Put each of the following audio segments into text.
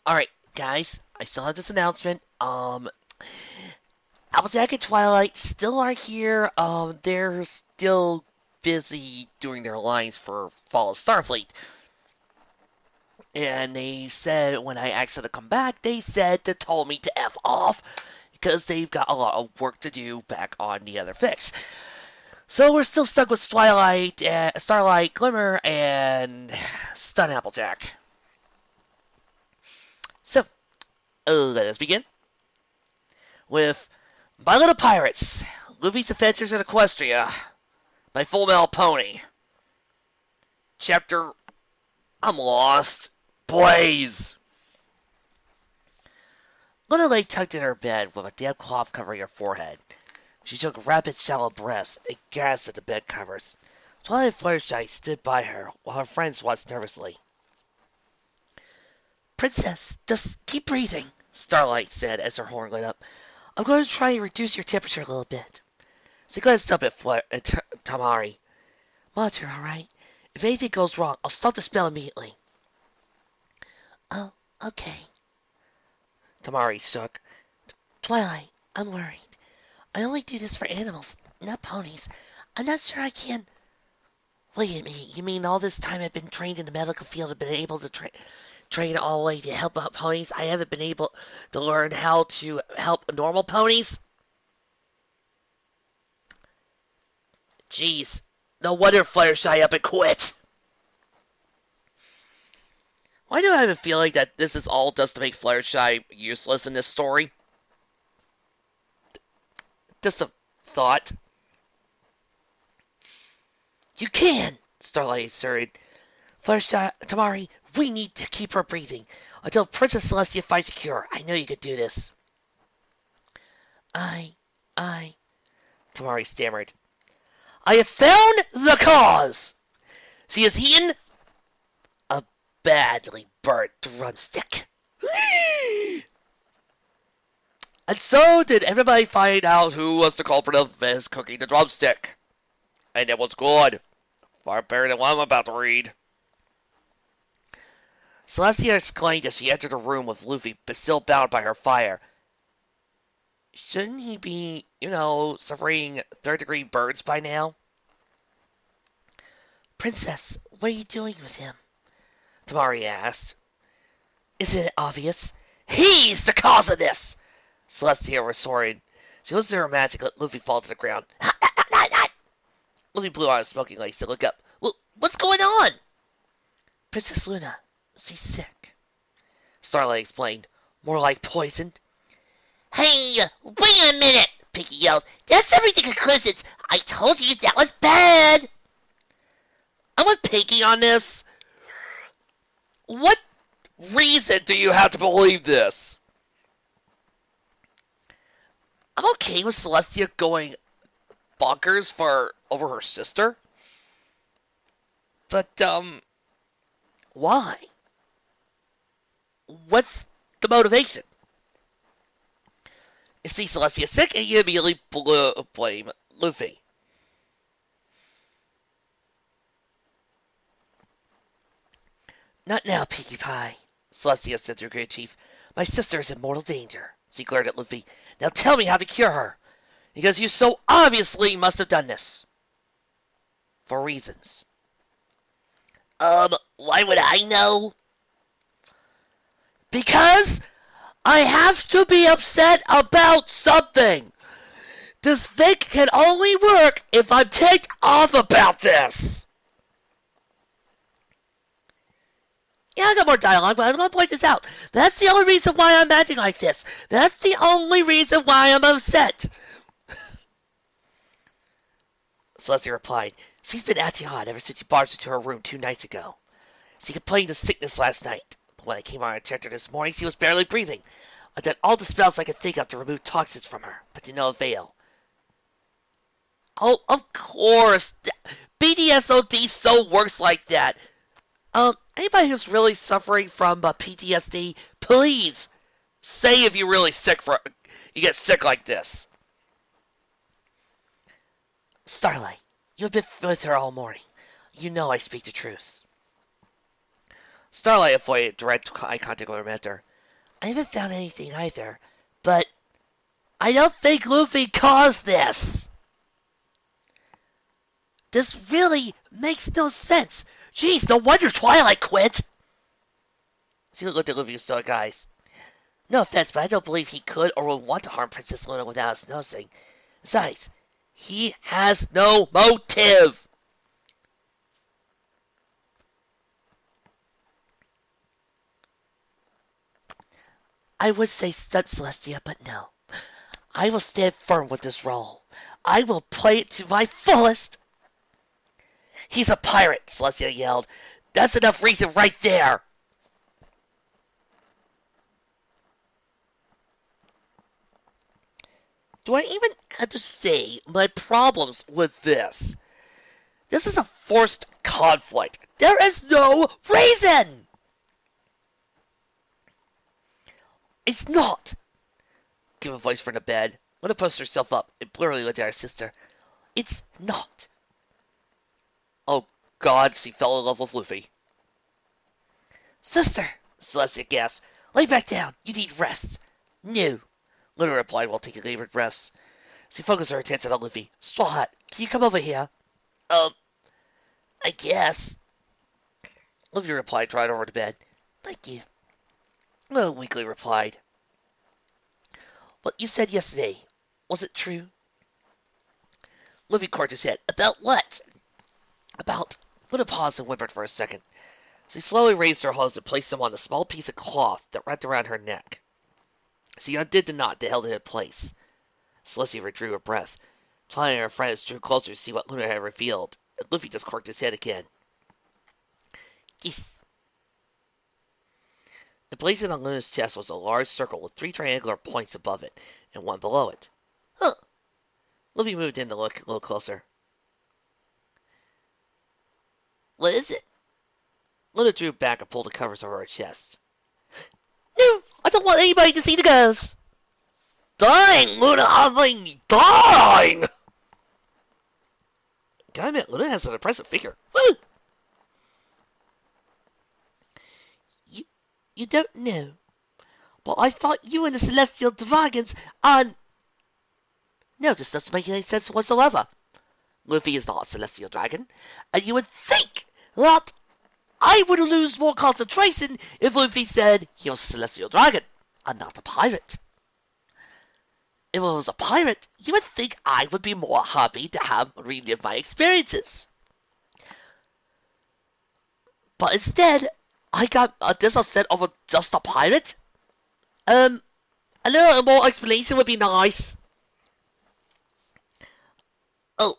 Alright, guys, I still have this announcement. Applejack and Twilight still are here. They're still busy doing their lines for Fall of Starfleet. And they said when I asked them to come back, they told me to F off because they've got a lot of work to do back on the other fix. So we're still stuck with Twilight, Starlight, Glimmer, and Stun Applejack. So, let us begin with My Little Pirates, Luffy's Adventures in Equestria by Fullmetal Pony. Chapter I'm Lost. Blaze! Luna lay tucked in her bed with a damp cloth covering her forehead. She took rapid, shallow breaths and gasped at the bed covers. Twilight Fluttershy stood by her while her friends watched nervously. Princess, just keep breathing, Starlight said as her horn lit up. I'm going to try and reduce your temperature a little bit. So go ahead and stop it, Tamari. Monitor, all right? If anything goes wrong, I'll stop the spell immediately. Oh, okay. Tamari shook. Twilight, I'm worried. I only do this for animals, not ponies. I'm not sure I can... Wait a minute, you mean all this time I've been trained in the medical field and been able to train all the way to help out ponies? I haven't been able to learn how to help normal ponies? Jeez, no wonder Fluttershy up and quit. Why do I have a feeling that this is all just to make Fluttershy useless in this story? Just a thought. You can, Starlight asserted. Fluttershy, Tamari, we need to keep her breathing until Princess Celestia finds a cure. I know you could do this. I, Tamari stammered. I have found the cause. She has eaten a badly burnt drumstick. And so did everybody find out who was the culprit of this cooking the drumstick. And it was good. Far better than what I'm about to read. Celestia exclaimed as she entered the room with Luffy, but still bound by her fire. Shouldn't he be, suffering third-degree burns by now? Princess, what are you doing with him? Tamari asked. Isn't it obvious? He's the cause of this! Celestia retorted. She was her magic let Luffy fall to the ground. Luffy blew out his smoking lace to look up. Well, what's going on? Princess Luna, she's sick. Starlight explained. More like poisoned. Hey, wait a minute, Pinky yelled. That's everything conclusions. I told you that was bad. I'm with Pinky on this. What reason do you have to believe this? I'm okay with Celestia going bonkers over her sister. But, why? What's the motivation? You see Celestia sick and you immediately blame Luffy. Not now, Pinkie Pie, Celestia said to her great chief. My sister is in mortal danger. She glared at Luffy. Now tell me how to cure her. Because you so obviously must have done this. For reasons. Why would I know? Because I have to be upset about something. This fic can only work if I'm ticked off about this. Yeah, I got more dialogue, but I'm going to point this out. That's the only reason why I'm acting like this. That's the only reason why I'm upset. Celestia replied, she's been acting odd ever since you barged into her room 2 nights ago. She complained of sickness last night, but when I came on and checked her this morning, she was barely breathing. I did all the spells I could think of to remove toxins from her, but to no avail. Oh, of course. BDSOD so works like that. Anybody who's really suffering from PTSD, please say if you're really sick you get sick like this. Starlight, you've been with her all morning. You know I speak the truth. Starlight avoided direct eye contact with her mentor. I haven't found anything either, but I don't think Luffy caused this. This really makes no sense. Jeez, no wonder Twilight quit. She looked at Luffy with stoic eyes. No offense, but I don't believe he could or would want to harm Princess Luna without us noticing. Besides, he has no motive. I would say stunt Celestia, but no. I will stand firm with this role. I will play it to my fullest. He's a pirate, Celestia yelled. That's enough reason right there. Do I even have to say my problems with this? This is a forced conflict. There is no reason. It's not. Give a voice from the bed. Luna pushed herself up and blurrily looked at her sister. It's not. Oh, God, she fell in love with Luffy. Sister, Celestia gasped. Lay back down. You need rest. No. Luna replied while taking labored breaths. She focused her attention on Luffy. Straw Hat, can you come over here? I guess. Luffy replied, right over to bed. Thank you. Luna weakly replied. What you said yesterday, was it true? Luffy cocked his head. About what? About... Luna paused and whimpered for a second. She slowly raised her hose and placed them on a small piece of cloth that wrapped around her neck. She undid the knot that held it in place. Celestia withdrew her breath. Twilight and her friends drew closer to see what Luna had revealed, and Luffy just corked his head again. Yes. Emblazoned on Luna's chest was a large circle with 3 triangular points above it, and 1 below it. Huh. Luffy moved in to look a little closer. What is it? Luna drew back and pulled the covers over her chest. No, I don't want anybody to see the girls. Dying, Luna, I mean, dying! God, man, Luna has an impressive figure. Woo! You don't know, but I thought you and the Celestial Dragons on... No, this doesn't make any sense whatsoever. Luffy is not a Celestial Dragon, and you would think that I would lose more concentration if Luffy said he was a Celestial Dragon, and not a pirate. If I was a pirate, you would think I would be more happy to have relive my experiences. But instead, I got this upset over just a pirate? A little more explanation would be nice. Oh,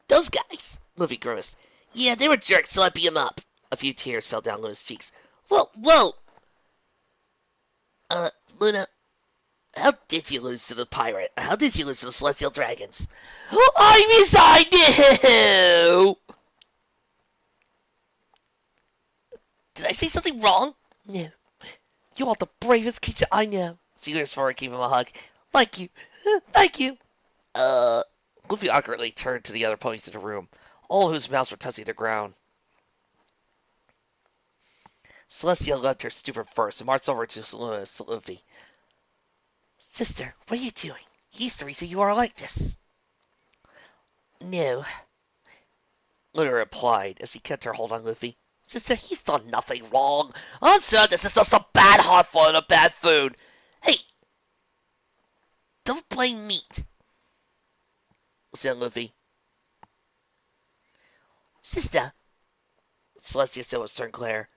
those guys, Luffy grimaced. Yeah, they were jerks, so I beat them up. A few tears fell down Luna's cheeks. Whoa! Luna, how did you lose to the pirate? How did you lose to the Celestial Dragons? I wish I knew! Did I say something wrong? No. You are the bravest creature I know. She leaned forward and gave him a hug. Thank you. Thank you. Luffy awkwardly turned to the other ponies in the room, all whose mouths were touching the ground. Celestia left her stupor first and marched over to Luffy. Sister, what are you doing? He's the reason you are like this. No. Luna replied as he kept her hold on Luffy. Sister, he's done nothing wrong. I'm sure this is just a bad heart full of bad food. Hey, don't blame meat, said Luffy. Sister, Celestia said with stern glare,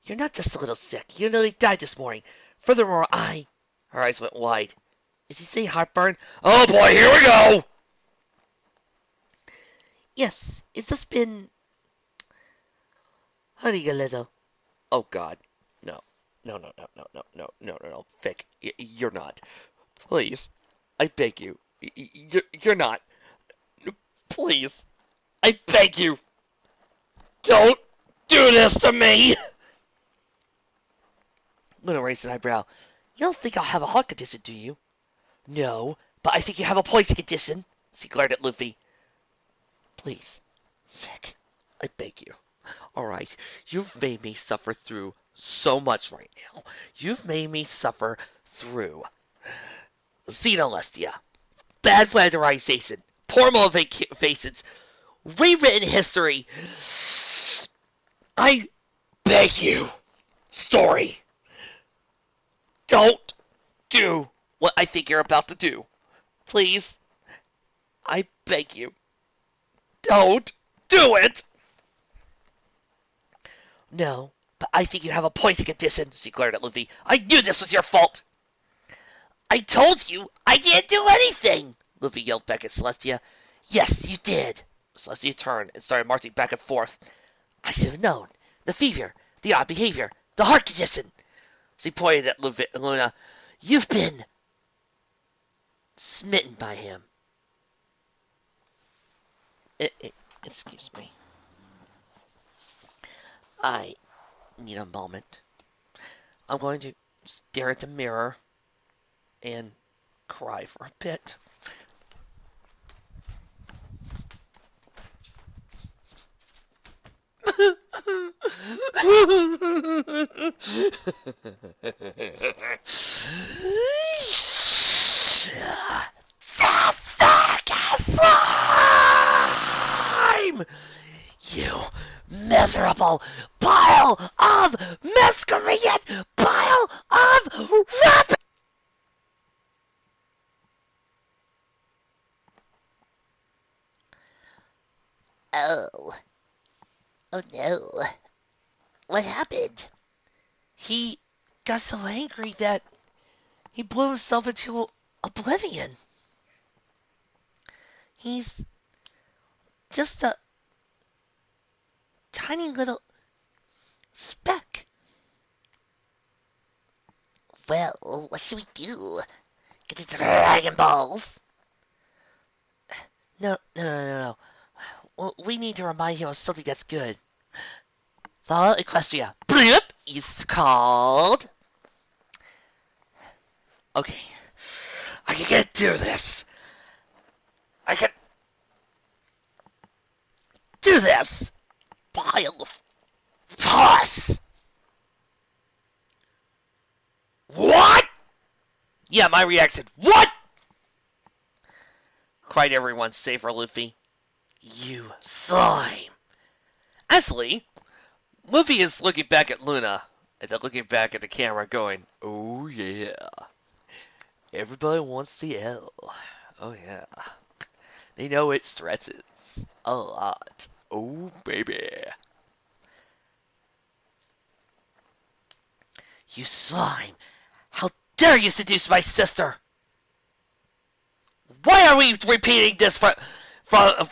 you're not just a little sick. You nearly died this morning. Furthermore, Her eyes went wide. Did you say heartburn? Oh boy, here we go! Yes, it's just been... Honey, a little. Oh God, no. No. Vic, you're not. Please, I beg you. You're not. Please, I beg you. Don't do this to me! Luna raised an eyebrow. You don't think I'll have a heart condition, do you? No, but I think you have a poison condition. She glared at Luffy. Please, Vic, I beg you. Alright, you've made me suffer through so much right now. You've made me suffer through Xenolestia, bad flanderization, poor motivations, rewritten history. I beg you, story, don't do what I think you're about to do. Please, I beg you, don't do it. No, but I think you have a poison condition, she glared at Luffy. I knew this was your fault. I told you I didn't do anything, Luffy yelled back at Celestia. Yes, you did. Celestia turned and started marching back and forth. I should have known. The fever, the odd behavior, the heart condition. She pointed at Luna. You've been smitten by him. Excuse me. I need a moment. I'm going to stare at the mirror and cry for a bit. The circus slime! You miserable pile of miscreant pile of rubbish! Oh no. What happened? He got so angry that he blew himself into oblivion. He's just a tiny little speck. Well, what should we do? Get into the Dragon Balls? No. Well, we need to remind him of something that's good. The Equestria Bloop is called. Okay. I can do this. I can do this. Pile of pus. What? Yeah, my reaction. What? Cried everyone save for Luffy. You slime. Actually, Luffy is looking back at Luna and then looking back at the camera going, oh yeah. Everybody wants the L. Oh yeah. They know it stretches a lot. Oh baby. You slime. How dare you seduce my sister? Why are we repeating this from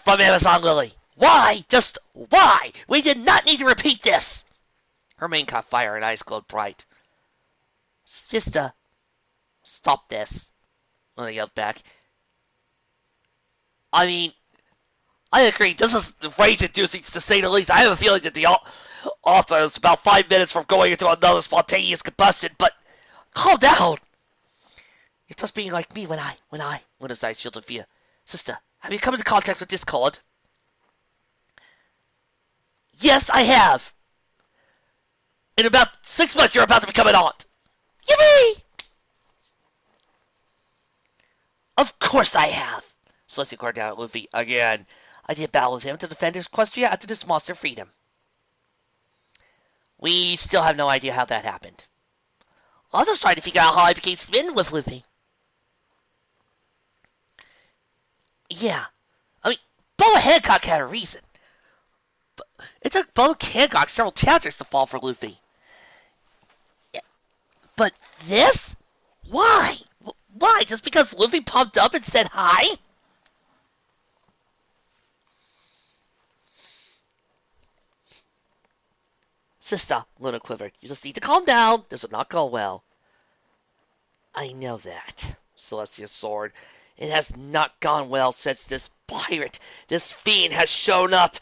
Amazon Lily? Why? Just why? We did not need to repeat this. Her mane caught fire and eyes glowed bright. Sister, stop this. Luna yelled back. I mean, I agree. This is rage-inducing, to say the least. I have a feeling that the author is about 5 minutes from going into another spontaneous combustion, but calm down. You're just being like me when Luna's eyes shielded fear. Sister, have you come into contact with Discord? Yes, I have. In about 6 months, you're about to become an aunt. Yippee! Of course I have. Celestia glared down at Luffy again. I did battle with him to defend Equestria after this monster freed him. We still have no idea how that happened. I'm just trying to figure out how I became smitten with Luffy. Yeah. I mean, Boa Hancock had a reason. But it took Boa Hancock several chapters to fall for Luffy. Yeah. But this? Why? Why? Just because Luffy popped up and said hi? Sister, Luna quivered. You just need to calm down. This will not go well. I know that. Celestia's sword. It has not gone well since this pirate, this fiend, has shown up.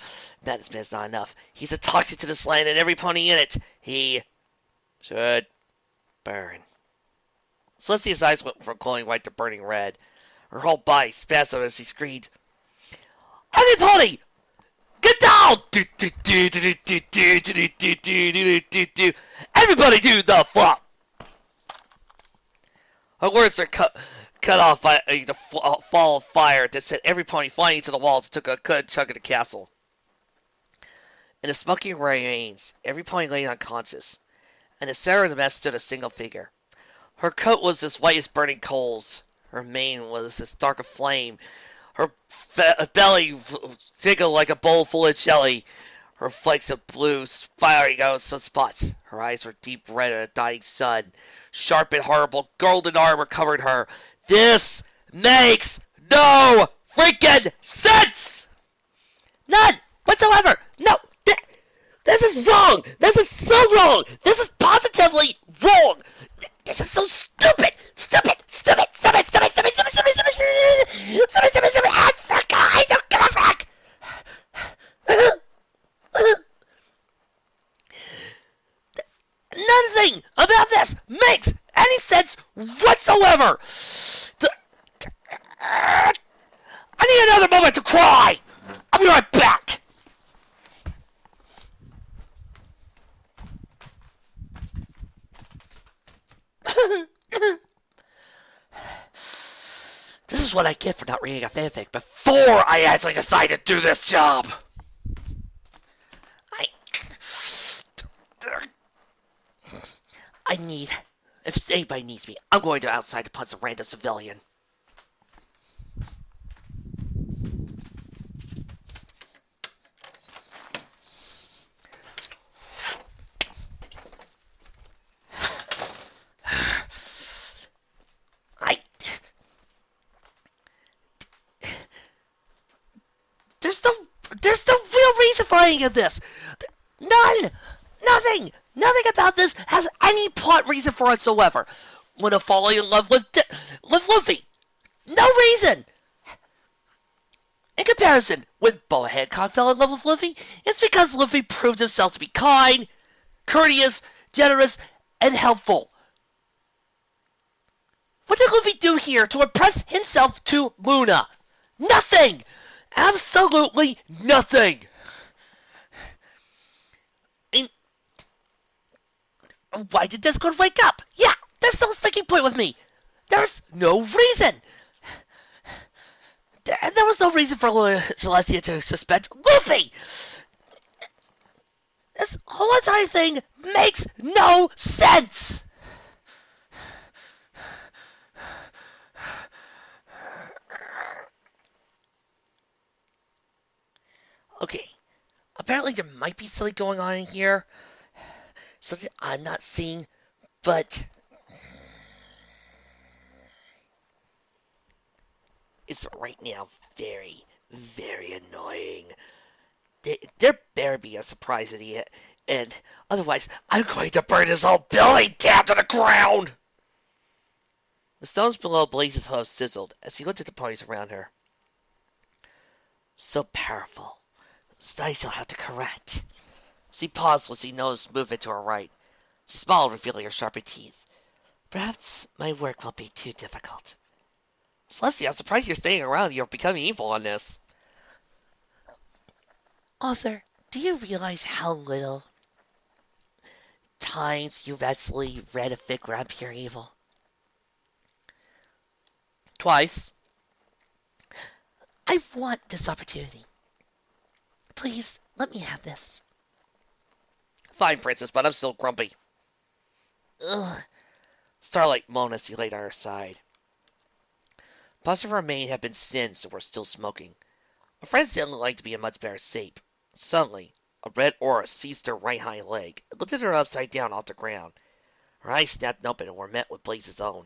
Madness Man's not enough. He's a toxic to this land and every pony in it. He should burn. Celestia's eyes went from glowing white to burning red. Her whole body spasmed as she screamed, Every pony! Get down! Everybody do the flop! Her words are cut off by the fall of fire that sent every pony flying into the walls and took a good chunk of the castle. In the smoking remains, every pony lay unconscious, and the center of the mess stood a single figure. Her coat was as white as burning coals. Her mane was as dark a flame. Her belly jiggled like a bowl full of jelly. Her flakes of blue firing out some spots. Her eyes were deep red in a dying sun. Sharp and horrible golden armor covered her. This makes no freaking sense! None whatsoever! No! This is wrong! This is so wrong! This is positively wrong! This is so stupid! Stupid! Stupid! Stupid! Stupid! Stupid! Stupid! Stupid! Stupid! Stupid! Stupid! Stupid! Stupid! I don't give a fuck! Nothing about this makes any sense whatsoever! I need another moment to cry! I'll be right back! This is what I get for not reading a fanfic before I actually decide to do this job. If anybody needs me, I'm going to outside to punch a random civilian. There's no real reason for any of this. None! Nothing about this has any plot reason for whatsoever. When a falling in love with Luffy. No reason! In comparison, when Boa Hancock fell in love with Luffy, it's because Luffy proved himself to be kind, courteous, generous, and helpful. What did Luffy do here to impress himself to Luna? Nothing! Absolutely nothing! Why did Discord wake up? Yeah, that's still a sticking point with me. There's no reason. There was no reason for Celestia to suspect Luffy. This whole entire thing makes no sense. Okay, apparently there might be something going on in here. Something I'm not seeing, but it's right now very, very annoying. There better be a surprise in it, and otherwise I'm going to burn this whole building down to the ground! The stones below Blaze's house sizzled as he looked at the ponies around her. So powerful. Studies he'll have to correct. She paused when she noticed movement to her right. She smiled, revealing her sharpened teeth. Perhaps my work will be too difficult. Celestia, I'm surprised you're staying around. You're becoming evil on this. Author, do you realize how little times you've actually read a fic where I'm pure evil? Twice. I want this opportunity. Please, let me have this. Fine, Princess, but I'm still grumpy. Ugh. Starlight moaned as she laid on her side. Parts of her mane had been singed and were still smoking. Her friends didn't look like to be in much better shape. Suddenly, a red aura seized her right hind leg and lifted her upside down off the ground. Her eyes snapped open and were met with Blaze's own.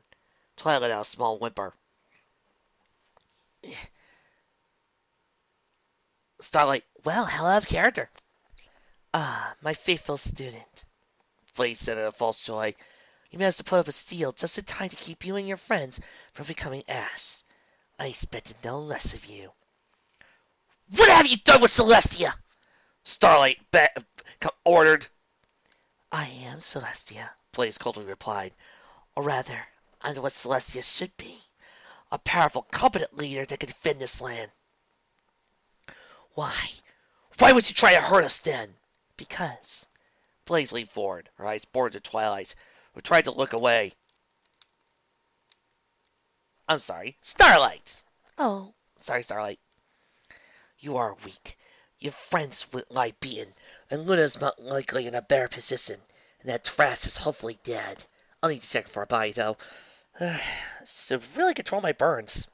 Twilight let out a small whimper. Starlight, well, hell out of character. Ah, my faithful student, Blaze said in a false joy. You managed to put up a steal just in time to keep you and your friends from becoming ash. I expected no less of you. What have you done with Celestia? Starlight ordered. I am Celestia, Blaze coldly replied. Or rather, I'm what Celestia should be. A powerful, competent leader that can defend this land. Why? Why would you try to hurt us then? Because. Blaze leaned forward, her eyes bored to Twilight, who tried to look away. I'm sorry, Starlight! Oh, sorry, Starlight. You are weak. Your friends lie beaten, and Luna's not likely in a better position, and that Trask is hopefully dead. I'll need to check for a body, though. So really control my burns.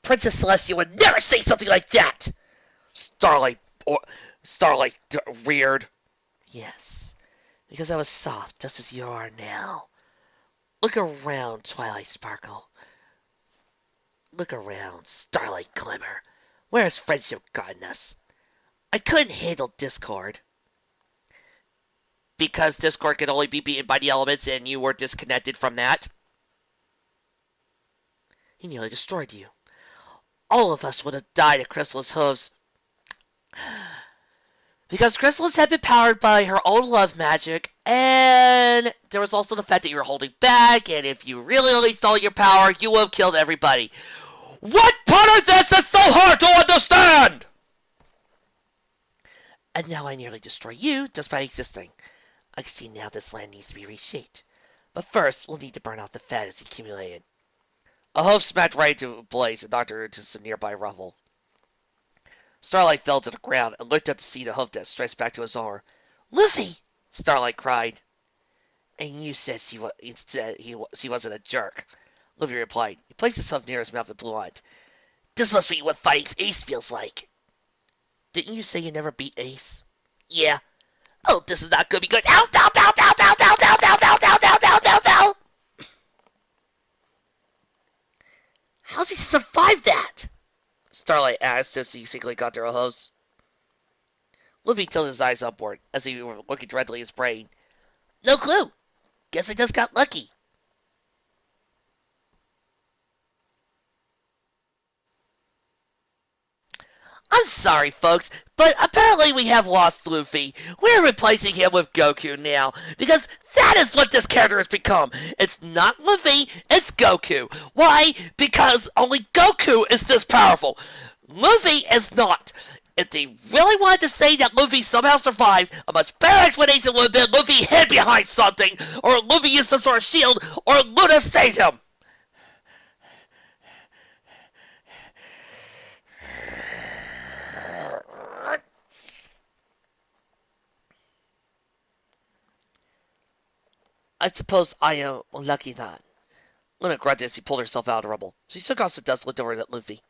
Princess Celestia would never say something like that! Starlight reared. Yes, because I was soft, just as you are now. Look around, Twilight Sparkle. Look around, Starlight Glimmer. Where has friendship gotten us? I couldn't handle discord. Because discord could only be beaten by the elements and you were disconnected from that? He nearly destroyed you. All of us would have died at Chrysalis' hooves. Because Chrysalis had been powered by her own love magic, and there was also the fact that you were holding back, and if you really released all your power, you would have killed everybody. What part of this is so hard to understand? And now I nearly destroy you just by existing. I can see now this land needs to be reshaped. But first, we'll need to burn off the fat it's accumulated. A hoof smacked right into a blaze and knocked her into some nearby rubble. Starlight fell to the ground and looked up to see the hoof that stretched back to his arm. Luffy! Starlight cried. And you said she wasn't a jerk. Luffy replied. He placed his hoof near his mouth and blew on it. This must be what fighting Ace feels like. Didn't you say you never beat Ace? Yeah. Oh, this is not gonna be good. Ow, ow, ow, ow, ow, ow, ow, ow, ow, ow, ow, ow, ow, ow. How's he survive that? Starlight asked as he secretly got to her hooves. Luffy tilted his eyes upward as he was looking directly at his brain. No clue. Guess I just got lucky. I'm sorry, folks, but apparently we have lost Luffy. We're replacing him with Goku now, because that is what this character has become. It's not Luffy, it's Goku. Why? Because only Goku is this powerful. Luffy is not. If they really wanted to say that Luffy somehow survived, a much better explanation would have been Luffy hid behind something, or Luffy used some sort of shield, or Luna saved him. I suppose I am lucky not. Luna grunted as she pulled herself out of the rubble. She shook off the dust and looked over at Luffy.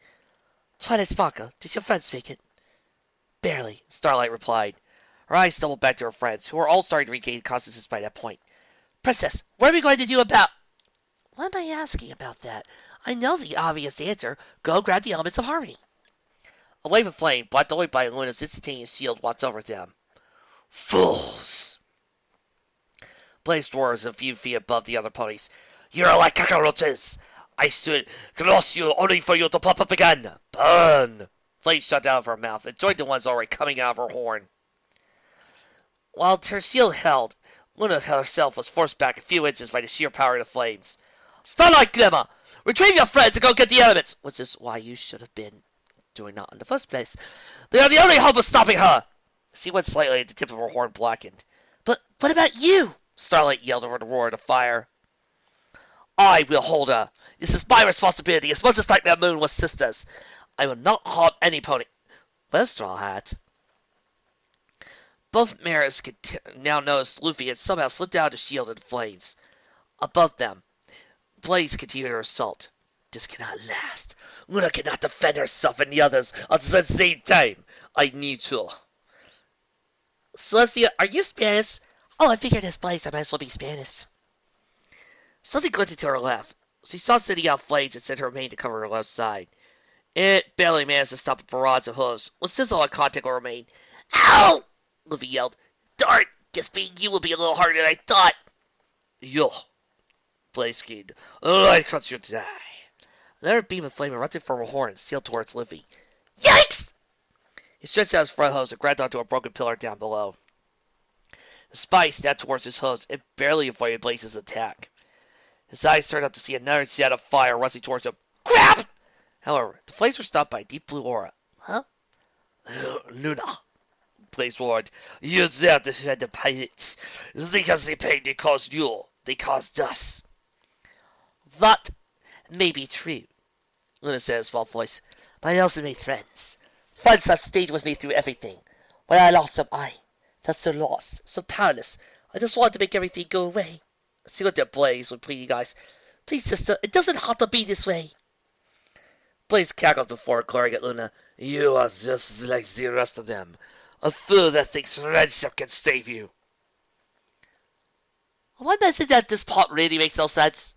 Twilight Sparkle, did your friends speak it? Barely, Starlight replied. Her eyes stumbled back to her friends, who were all starting to regain consciousness by that point. Princess, what are we going to do about... What am I asking about that? I know the obvious answer. Go grab the elements of harmony. A wave of flame, blocked only by Luna's instantaneous shield, watched over them. Fools! Blaze roars a few feet above the other ponies. You're like cockroaches! I should cross you only for you to pop up again! Burn! Flames shot out of her mouth and joined the ones already coming out of her horn. While her shield held, Luna herself was forced back a few inches by the sheer power of the flames. Starlight Glimmer! Retrieve your friends and go get the elements! Which is why you should have been doing that in the first place. They are the only hope of stopping her! She went slightly at the tip of her horn blackened. But what about you? Starlight yelled over the roar of the fire. I will hold her. This is my responsibility as much as Nightmare Moon was sisters. I will not harm any pony. Where's Straw Hat? Both mares could now notice Luffy had somehow slipped out of the shield in flames. Above them, Blaze continued her assault. This cannot last. Luna cannot defend herself and the others at the same time. I need to. Celestia, are you Spanish? Oh, I figured as Blaze I might as well be Spanish. Something glinted to her left. She saw sitting out flames and sent her mane to cover her left side. It barely managed to stop a barrage of hooves. With sizzle on contact will remain. Ow! Luffy yelled. Darn! Guess being you will be a little harder than I thought. Yo! Blaze screamed. I cut you to die. Another beam of flame erupted from her horn and sailed towards Luffy. Yikes! He stretched out his front hose and grabbed onto a broken pillar down below. The spy snapped towards his hose and barely avoided Blaze's attack. His eyes turned up to see another jet of fire rushing towards him. Crap! However, the flames were stopped by a deep blue aura. Huh? Luna, Blaze roared. You dare defend the pirates. Because they paid, they caused you. They caused us. That may be true, Luna said in a small voice, but I also made friends. Friends that stayed with me through everything. When I lost them, I felt so lost, so powerless. I just wanted to make everything go away. See what that Blaze with pleading eyes. Please, sister, it doesn't have to be this way. Blaze cackled before glaring at Luna. You are just like the rest of them. A fool that thinks friendship can save you. Am I messing that this part really makes no sense?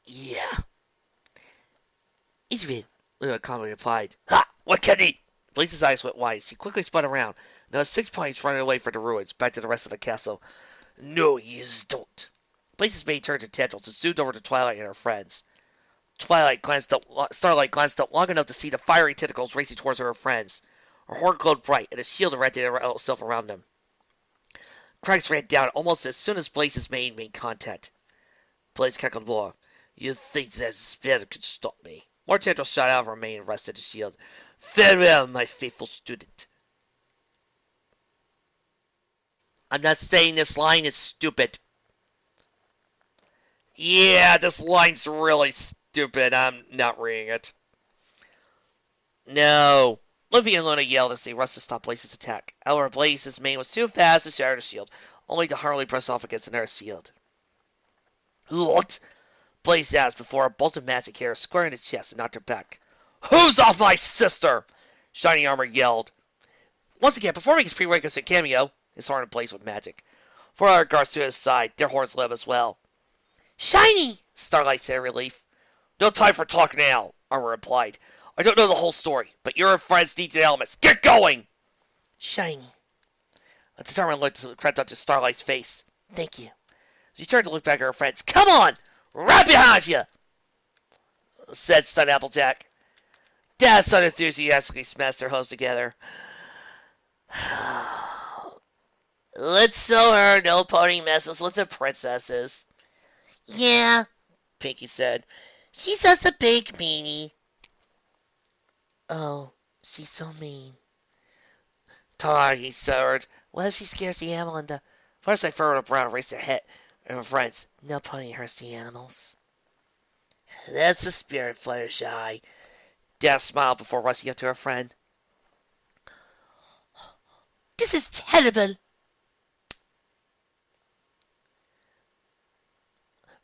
Yeah. Adrian, Luna calmly replied. Ha! What can he? Blaze's eyes went wide. He quickly spun around. Now 6 ponies running away for the ruins, back to the rest of the castle. No, you don't. Blaze's maid turned to tendrils and zoomed over to Twilight and her friends. Starlight glanced up long enough to see the fiery tentacles racing towards her friends. Her horn glowed bright, and a shield erected itself around them. Cracks ran down almost as soon as Blaze's maid made contact. Blaze cackled more. You think that spell could stop me? More tendrils shot out of her mane and rested the shield. Farewell, my faithful student. I'm not saying this line is stupid. Yeah, this line's really stupid. I'm not reading it. No. Luffy and Luna yelled as they rushed to stop Blaze's attack. However, Blaze's mane was too fast to shatter the shield, only to hardly press off against another shield. What? Blaze asked before a bolt of magic hair squared in his chest and knocked her back. Who's off my sister? Shiny Armor yelled. Once again, performing his prerequisite cameo, his horn blazed with magic. 4 other guards to his side, their horns lit as well. Shiny! Starlight said in relief. No time for talk now, Armor replied. I don't know the whole story, but your friends need the elements. Get going! Shiny. A determined look crept up to Starlight's face. Thank you. She turned to look back at her friends. Come on! Right behind you! Said Stun Applejack. Dad so enthusiastically smashed their hose together. Let's show her no pony messes with the princesses. Yeah, Pinky said. She's just a big meanie. Oh, she's so mean. He stirred. Well, she scares the animal into... First I furrowed a brow and raised her head. And her friends, no pony hurts the animals. That's the spirit, Fluttershy. Dad smiled before rushing up to her friend. This is terrible.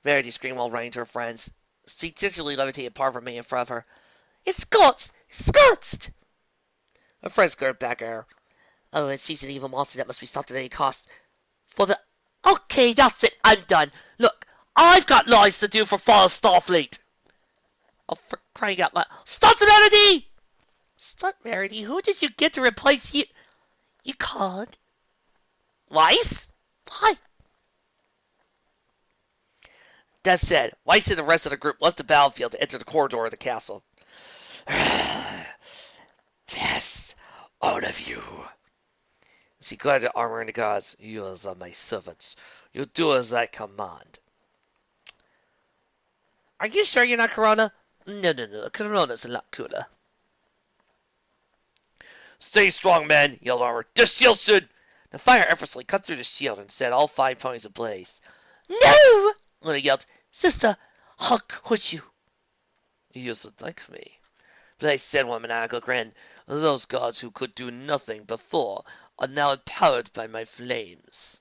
Verity screamed while running to her friends. She digitally levitated part of her mane in front of her. It's scorched! Scorched! Her friends glared back at her. Oh, and she's an evil monster that must be stopped at any cost. Okay, that's it. I'm done. Look, I've got lies to do for Father Starfleet. Oh, for crying out loud. Stunt Verity! Stunt Verity? Who did you get to replace you? You called? Weiss? Why? That said, Weiss and the rest of the group left the battlefield to enter the corridor of the castle. Yes, all of you. She glared at Armor and the gods. You are my servants. You do as I command. Are you sure you're not Corona? No. Corona's a lot cooler. Stay strong, men, yelled Armor. This shield should... The fire effortlessly cut through the shield and set all 5 ponies ablaze. No! Luna yelled. Sister, how could you? You used to thank me. But I said with a maniacal grin, those gods who could do nothing before are now empowered by my flames.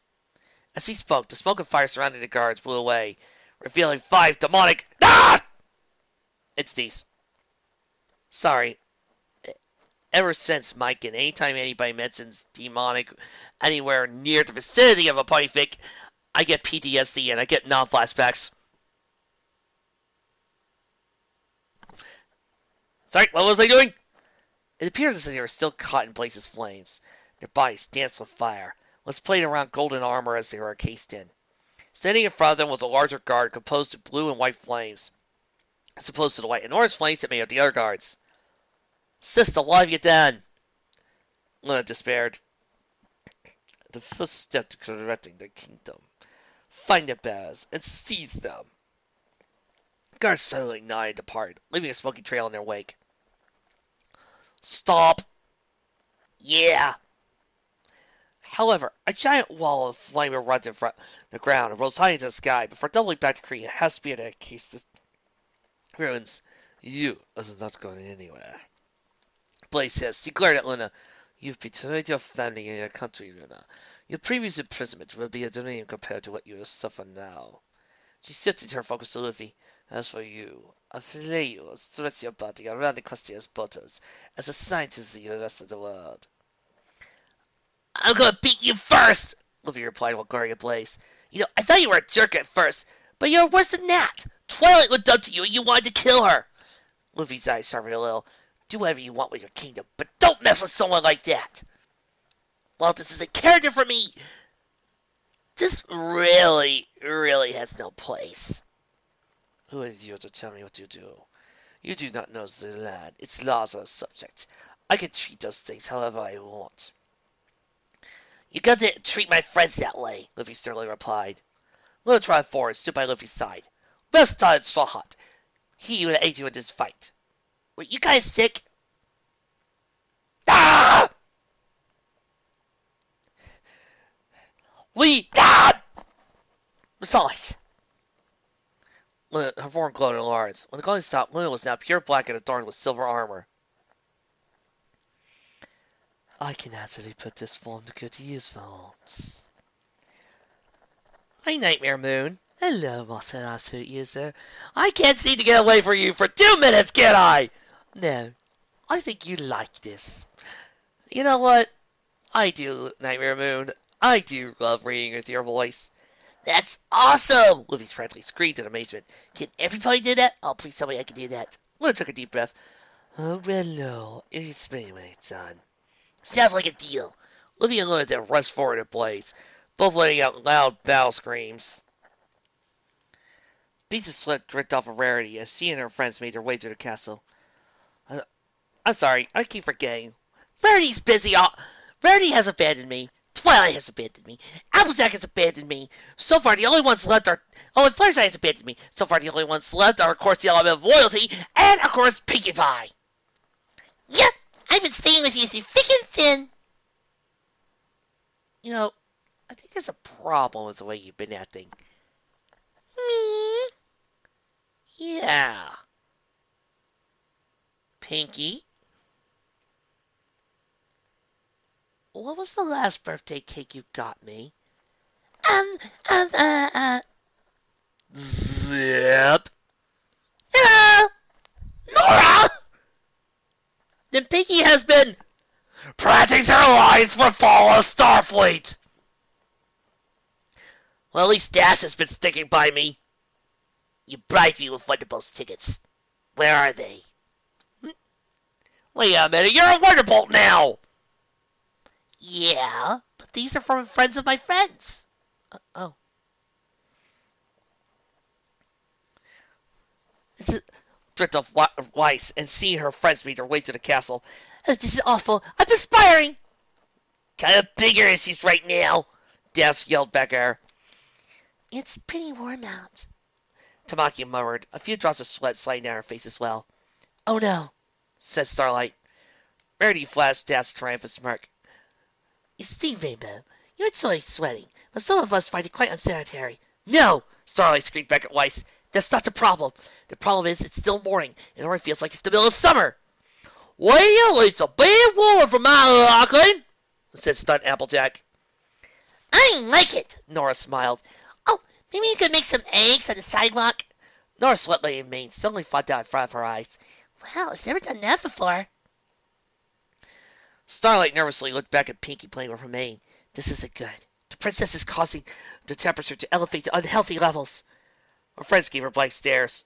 As he spoke, the smoke and fire surrounding the guards blew away, revealing 5 demonic entities. Sorry. Ever since Mike, and anytime anybody mentions demonic anywhere near the vicinity of a pony fic, I get PTSD and I get non-flashbacks. Sorry, what was I doing? It appears as if they were still caught in Blaze's flames. Their bodies danced with fire, was playing around golden armor as they were encased in. Standing in front of them was a larger guard composed of blue and white flames, as opposed to the white and orange flames that made up the other guards. Sister, what have you done? Luna despaired. The first step to correcting the kingdom. Find the bears and seize them. Guards suddenly nodded and departed, leaving a smoky trail in their wake. Stop! Yeah. However, a giant wall of flame runs in front of the ground and rolls high into the sky before doubling back to create a half-speed at Case ruins. You is not going anywhere. Blaze says, he glared at Luna. You've betrayed your family and your country, Luna. Your previous imprisonment will be a dream compared to what you will suffer now. She shifted her focus to Luffy. As for you, I'll flay you and stretch your body around Equestria's borders as a sign to the rest of the world. I'm gonna beat you first, Luffy replied while glaring at Blaze. You know, I thought you were a jerk at first, but you're worse than that. Twilight looked up to you and you wanted to kill her. Luffy's eyes sharpened a little. Do whatever you want with your kingdom, but don't mess with someone like that. Well, this is a character for me. This really, really has no place. Who is you to tell me what to do? You do not know the land. Its laws are subject. I can treat those things however I want. You got to treat my friends that way, Luffy sternly replied. Luna trotted forward and stood by Luffy's side. Rest on Straw Hat. He would aid you in this fight. Were you guys sick? Ah! Besides, Luna, her form glowed in Lawrence. When the glowing stopped, Luna was now pure black and adorned with silver armor. I can actually put this form to good use for once. Hi, Nightmare Moon. Hello, Muscle Outfit User. I can't seem to get away from you for 2 minutes, can I? No, I think you like this. You know what? I do, Nightmare Moon. I do love reading with your voice. That's awesome! Luffy's frantically screamed in amazement. Can everybody do that? Oh, please tell me I can do that. Luna took a deep breath. Oh, well, no. It's me when it's done. Sounds like a deal. Luffy and Luna then rushed forward at Blaze, both letting out loud battle screams. Pieces of sweat dripped off of Rarity as she and her friends made their way to the castle. I'm sorry, I keep forgetting. Rarity's busy. Rarity has abandoned me. Twilight has abandoned me. Applejack has abandoned me. So far, the only ones left are... Oh, and Fluttershy has abandoned me. So far, the only ones left are, of course, the element of loyalty, and, of course, Pinkie Pie. Yep, I've been staying with you through thick and thin. You know, I think there's a problem with the way you've been acting. Me? Yeah. Pinkie? What was the last birthday cake you got me? Um, um, uh, uh. Zip. Hello? Nora? Then Pinkie has been planting her lines for fall of Starfleet. Well, at least Dash has been sticking by me. You bribed me with Wonderbolt's tickets. Where are they? Wait a minute, you're a Wonderbolt now! Yeah, but these are from friends of my friends. Oh. This is dripped off Weiss and seeing her friends make their way to the castle. Oh, this is awful. I'm perspiring. Kind of bigger issues right now, Dash yelled back at her. It's pretty warm out, Tamaki murmured, a few drops of sweat sliding down her face as well. Oh no, said Starlight. Rarity flashed Dash's triumphant smirk. You see, Rainbow, you're totally sweating, but some of us find it quite unsanitary. No, Starlight screamed back at Weiss. That's not the problem. The problem is it's still morning, and Nora feels like it's the middle of summer. Well, it's a bad warm for my Lachlan, said stunned Applejack. I like it, Nora smiled. Oh, maybe you could make some eggs on the sidewalk. Nora's sweat-laden mane suddenly fought down in front of her eyes. Well, I've never done that before. Starlight nervously looked back at Pinkie playing with her mane. This isn't good. The princess is causing the temperature to elevate to unhealthy levels. Her friends gave her blank stares.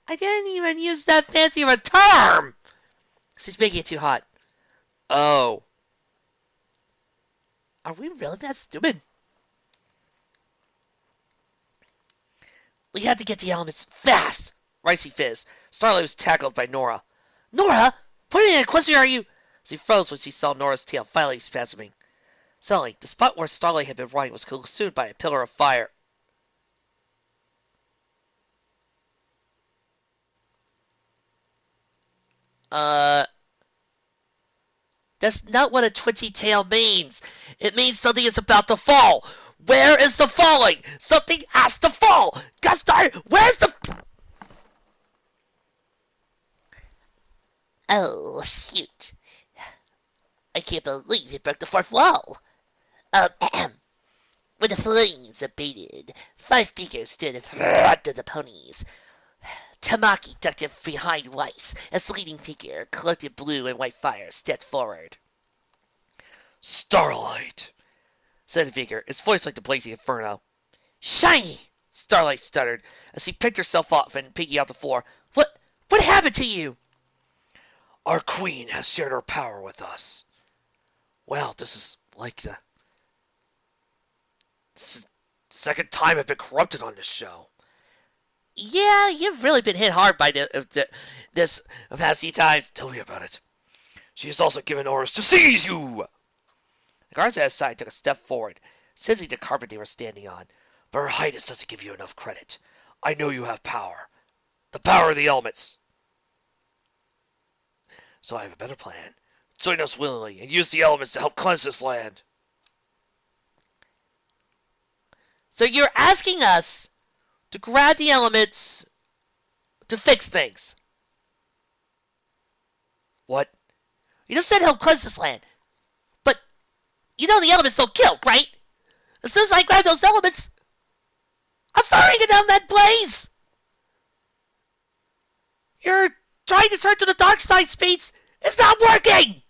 I didn't even use that fancy of a term! She's making it too hot. Oh. Are we really that stupid? We had to get the elements fast! Ricey Fizz. Starlight was tackled by Nora. Nora? What in Equestria are you? She froze when she saw Nora's tail finally spasming. Suddenly, the spot where Starlight had been running was consumed by a pillar of fire. That's not what a twitchy tail means. It means something is about to fall. Where is the falling? Something has to fall. Gustar, where's the... Oh, shoot. I can't believe it broke the fourth wall. When the flames abated, 5 figures stood in front of the ponies. Tamaki ducked in behind Weiss, as the leading figure, cloaked in blue and white fire, stepped forward. Starlight, said the figure, its voice like the blazing inferno. Shiny, Starlight stuttered, as she picked herself up and peeking out the floor. What happened to you? Our queen has shared her power with us. Well, this is like the second time I've been corrupted on this show. Yeah, you've really been hit hard by this the past few times. Tell me about it. She has also given orders to seize you. The guards at his side took a step forward, seizing the carpet they were standing on. But Her Highness doesn't give you enough credit. I know you have power. The power of the elements. So I have a better plan. Join us willingly and use the elements to help cleanse this land. So you're asking us to grab the elements to fix things. What? You just said help cleanse this land. But you know the elements don't kill, right? As soon as I grab those elements, I'm firing it down that blaze! You're trying to turn to the dark side, Speeds! It's not working!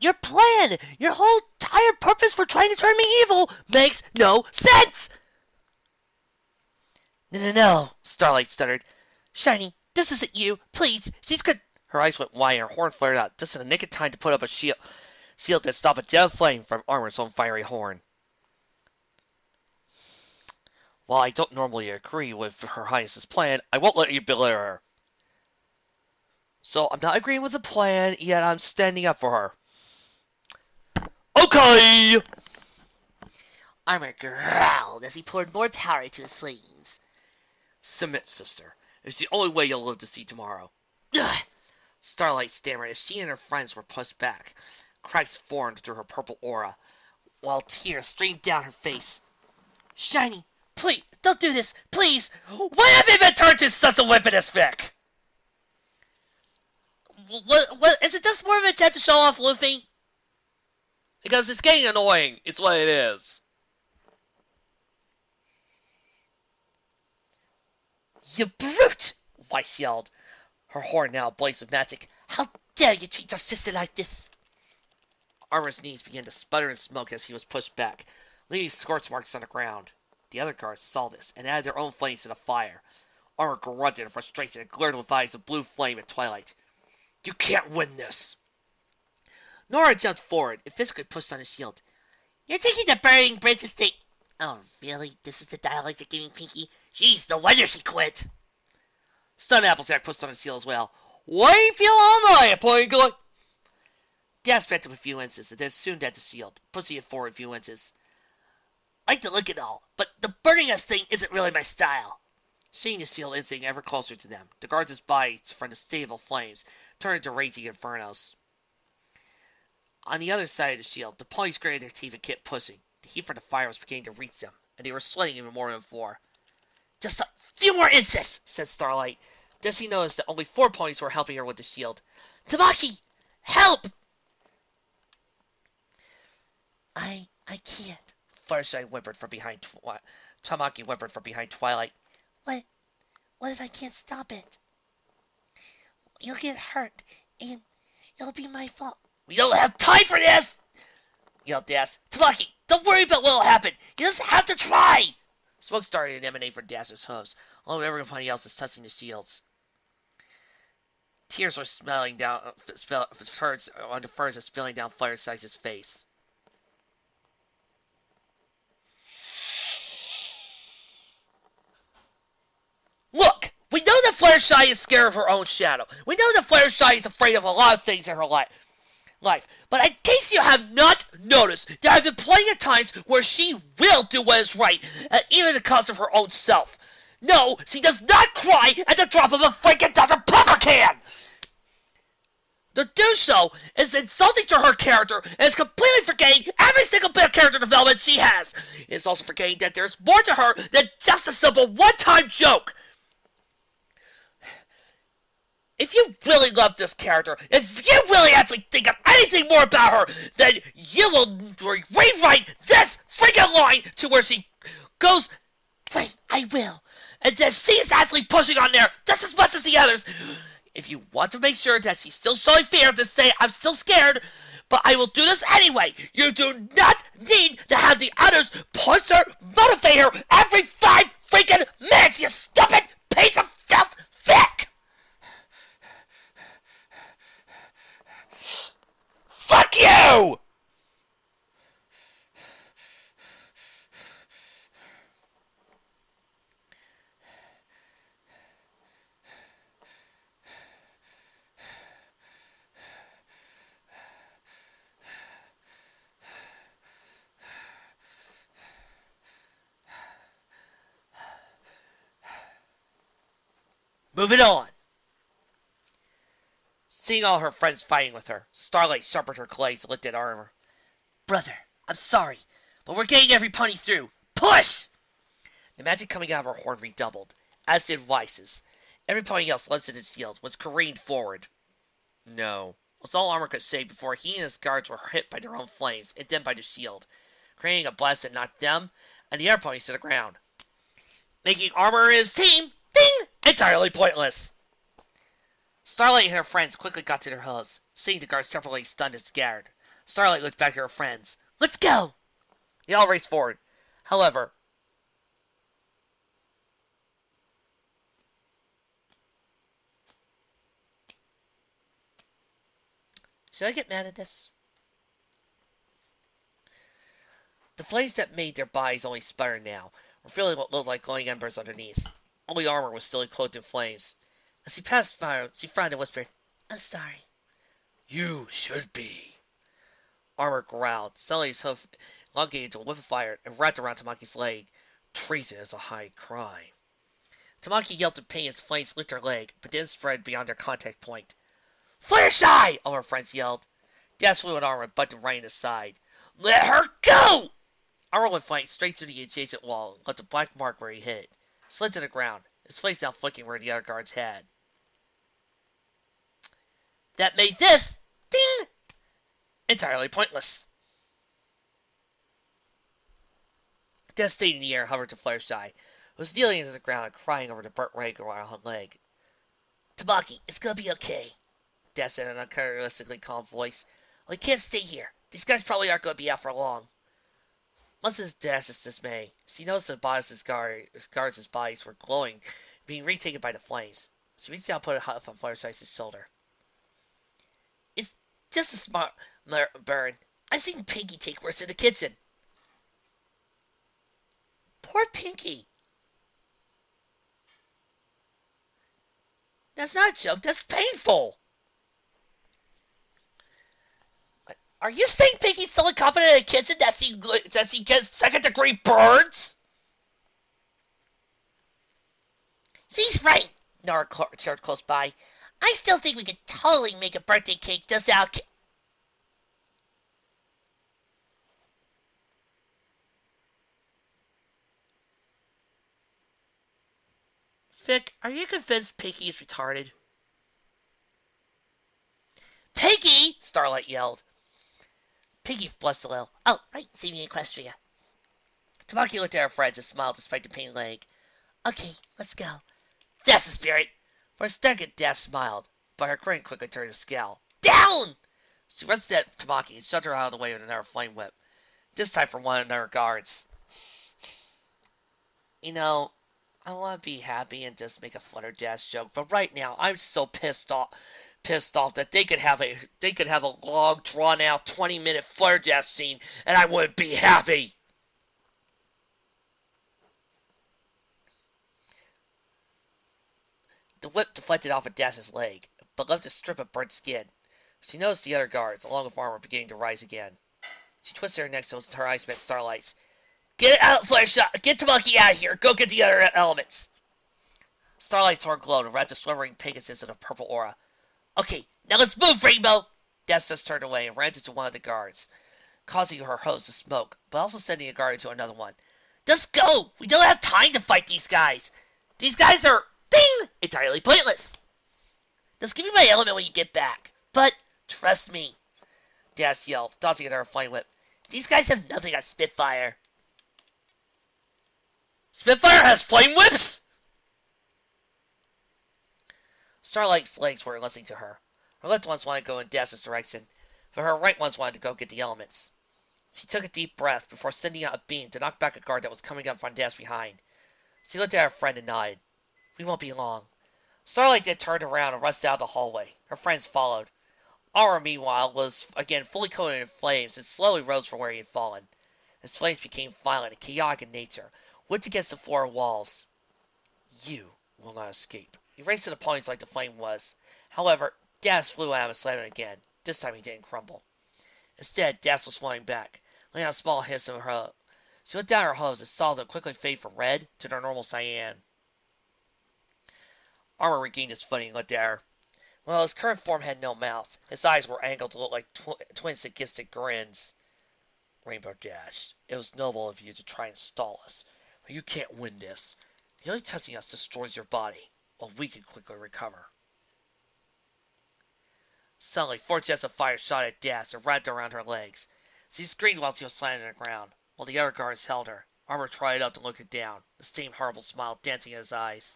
Your plan, your whole entire purpose for trying to turn me evil makes no sense! No, Starlight stuttered. Shiny, this isn't you. Please, she's good. Her eyes went wide and her horn flared out, just in the nick of time to put up a shield that stopped a jet of flame from Armor's own fiery horn. While I don't normally agree with Her Highness's plan, I won't let you belittle her. So I'm not agreeing with the plan, yet I'm standing up for her. Okay! Armor growled as he poured more power into his flames. Submit, sister. It's the only way you'll live to see tomorrow. Ugh! Starlight stammered as she and her friends were pushed back. Cracks formed through her purple aura, while tears streamed down her face. Shiny, please, don't do this, please! Why have you been turned to such a weaponous Vic? What, is it just more of an attempt to show off Luffy? Because it's getting annoying, it's what it is. You brute! Weiss yelled, her horn now ablaze with magic. How dare you treat your sister like this? Armor's knees began to sputter and smoke as he was pushed back, leaving scorch marks on the ground. The other guards saw this and added their own flames to the fire. Armor grunted in frustration and glared with eyes of blue flame at Twilight. You can't win this! Nora jumped forward and physically pushed on his shield. You're taking the burning bridge estate. Oh, really? This is the dialogue you're giving Pinky? Jeez, no wonder she quit. Stun Applejack pushed on his shield as well. Why do you feel all night, Pony? Dash backed up a few inches and then soon at the shield, pushing it forward a few inches. I like to look at all, but the burning us thing isn't really my style. Seeing the shield inching ever closer to them, the guards' bodies from the stable flames turned into raging infernos. On the other side of the shield, the ponies gritted their teeth and kept pushing. The heat from the fire was beginning to reach them, and they were sweating even more than before. Just a few more inches, said Starlight. Then she noticed that only 4 ponies were helping her with the shield. Tamaki! Help! I can't. Fluttershy whimpered from behind Tamaki whimpered from behind Twilight. What if I can't stop it? You'll get hurt, and it'll be my fault. We don't have time for this! Yelled Dash. Tamaki, don't worry about what'll happen. You just have to try! Smoke started to emanate from Dash's hooves, along with everybody else is touching the shields. Tears were smelling down on the furs and spilling down Fluttershy's face. Look! We know that Fluttershy is scared of her own shadow. We know that Fluttershy is afraid of a lot of things in her life. But in case you have not noticed, there have been plenty of times where she will do what is right, even at the cost of her own self. No, she does not cry at the drop of a freaking Dr. Pepper can! To do so is insulting to her character and is completely forgetting every single bit of character development she has. It's also forgetting that there's more to her than just a simple one-time joke. If you really love this character, if you really actually think of anything more about her, then you will rewrite this freaking line to where she goes, "Wait, I will." And then she's actually pushing on there just as much as the others. If you want to make sure that she's still showing fear, to say, "I'm still scared, but I will do this anyway." You do not need to have the others push her, motivate her every 5 freaking minutes, you stupid piece of filth thick! Fuck you! Moving on. Seeing all her friends fighting with her, Starlight sharpened her clays and looked at Armor. "Brother, I'm sorry, but we're getting every pony through. Push!" The magic coming out of her horn redoubled, as did Weiss's. Every pony else less than its shield was careened forward. No, was all Armor could say before he and his guards were hit by their own flames and then by the shield, creating a blast that knocked them and the other ponies to the ground, making Armor and his team, ding, entirely pointless. Starlight and her friends quickly got to their hooves, seeing the guards separately stunned and scared. Starlight looked back at her friends. "Let's go!" They all raced forward. However, should I get mad at this? The flames that made their bodies only sputter now were feeling what looked like glowing embers underneath. Only Armor was still clothed in flames. As he passed fire, she frowned and whispered, "I'm sorry." "You should be." Armor growled. Suddenly his hoof elongated into a whip of fire and wrapped around Tamaki's leg. Treason is a high crime. Tamaki yelled in pain as flames licked her leg, but didn't spread beyond their contact point. "Fluttershy!" all her friends yelled. Dash flew at Armor and butted right in his side. "Let her go!" Armor went flying straight through the adjacent wall and left a black mark where he hit it. Slid to the ground, his face now flicking where the other guards had. That made this, ding, entirely pointless. Death stayed in the air and hovered to Fluttershy, who was kneeling into the ground and crying over the burnt rag around her leg. "Tamaki, it's gonna be okay," Death said in an uncharacteristically calm voice. "We can't stay here. These guys probably aren't gonna be out for long." Much to Death's dismay, she noticed that Bodice's guards' bodies were glowing, being retaken by the flames. She reached out and put a huff on Fluttershy's shoulder. "It's just a smart burn. I've seen Pinky take worse in the kitchen." "Poor Pinky." "That's not a joke. That's painful." "Are you saying Pinky's so incompetent in the kitchen that she gets second-degree burns?" "She's right," Nora chirped close by. "I still think we could totally make a birthday cake just out." "Vic, are you convinced Pinky is retarded?" "Pinky!" Starlight yelled. Pinky flushed a little. "Oh, right, saving Equestria." Tamaki looked at her friends and smiled despite the pained leg. "Okay, let's go." "That's the spirit." For a second, Dash smiled, but her grin quickly turned to scowl. "Down!" She rushed at Tamaki and shoved her out of the way with another flame whip, this time from one of their guards. You know, I want to be happy and just make a Flutterdash joke, but right now I'm so pissed off that they could have a long, drawn out 20-minute Flutterdash scene and I wouldn't be happy. The whip deflected off of Dash's leg, but left a strip of burnt skin. She noticed the other guards, along with Armor, beginning to rise again. She twisted her neck so her eyes met Starlight's. "Get out, Fluttershy! Get Tamaki out of here! Go get the other elements!" Starlight's horn glowed and wrapped a swimming Pegasus in a purple aura. Okay, now let's move, Rainbow! Destus turned away and ran into one of the guards, causing her hose to smoke, but also sending a guard into another one. Just go! We don't have time to fight these guys! These guys are, ding, entirely pointless! Just give me my element when you get back. But, trust me, Dash yelled, tossing at her a flame whip. These guys have nothing on Spitfire. Spitfire has flame whips?! Starlight's legs weren't listening to her. Her left ones wanted to go in Dash's direction, but her right ones wanted to go get the elements. She took a deep breath before sending out a beam to knock back a guard that was coming up from Dash behind. She looked at her friend and nodded. We won't be long. Starlight then turned around and rushed out the hallway. Her friends followed. Aura, meanwhile, was again fully coated in flames and slowly rose from where he had fallen. His flames became violent and chaotic in nature, whipped against the floor and walls. You will not escape. He raced to the ponies like the flame was. However, Dash flew at him and slammed him again. This time he didn't crumble. Instead, Dash was flying back, letting out a small hiss of her. She let down her hose and saw them quickly fade from red to their normal cyan. Armor regained his footing and looked at her. Well, his current form had no mouth. His eyes were angled to look like twin sadistic grins. Rainbow Dash, it was noble of you to try and stall us, but you can't win this. The only touching us destroys your body, while we can quickly recover. Suddenly, 4 jets of fire shot at Dash and wrapped around her legs. She screamed while she was slammed on the ground, while the other guards held her. Armor tried up to look her down, the same horrible smile dancing in his eyes.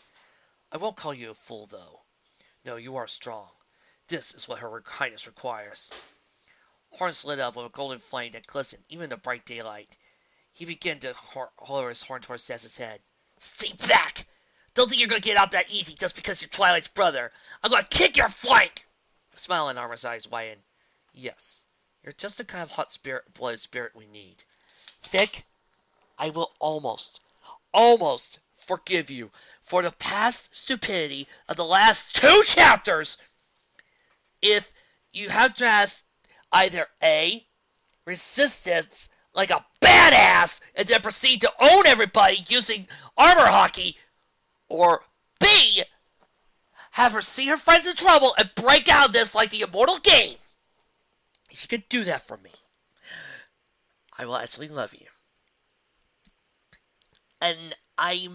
I won't call you a fool, though. No, you are strong. This is what Her Highness requires. Horns lit up with a golden flame that glistened even in the bright daylight. He began to lower his horn towards Dash's head. Stay back! Don't think you're going to get out that easy just because you're Twilight's brother. I'm going to kick your flank! The smile in Armor's eyes widened. Yes, you're just the kind of hot-blooded spirit we need. Vic, I will almost forgive you for the past stupidity of the last 2 chapters if you have just either A, resistance like a badass and then proceed to own everybody using armor hockey, or B, have her see her friends in trouble and break out of this like the immortal game. If you could do that for me, I will actually love you. And I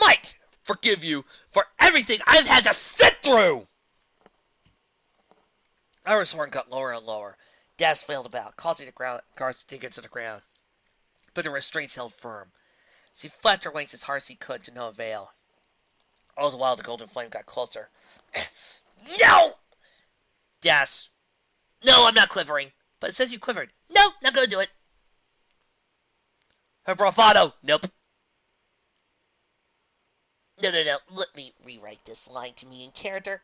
might forgive you for everything I've had to sit through. Armor's horn got lower and lower. Dash flailed about, causing the guards to dig into the ground. But the restraints held firm. She flapped her wings as hard as she could to no avail. All the while, the golden flame got closer. No! Dash. No, I'm not quivering. But it says you quivered. No, not gonna do it. Her bravado. Nope. No. Let me rewrite this line to me in character.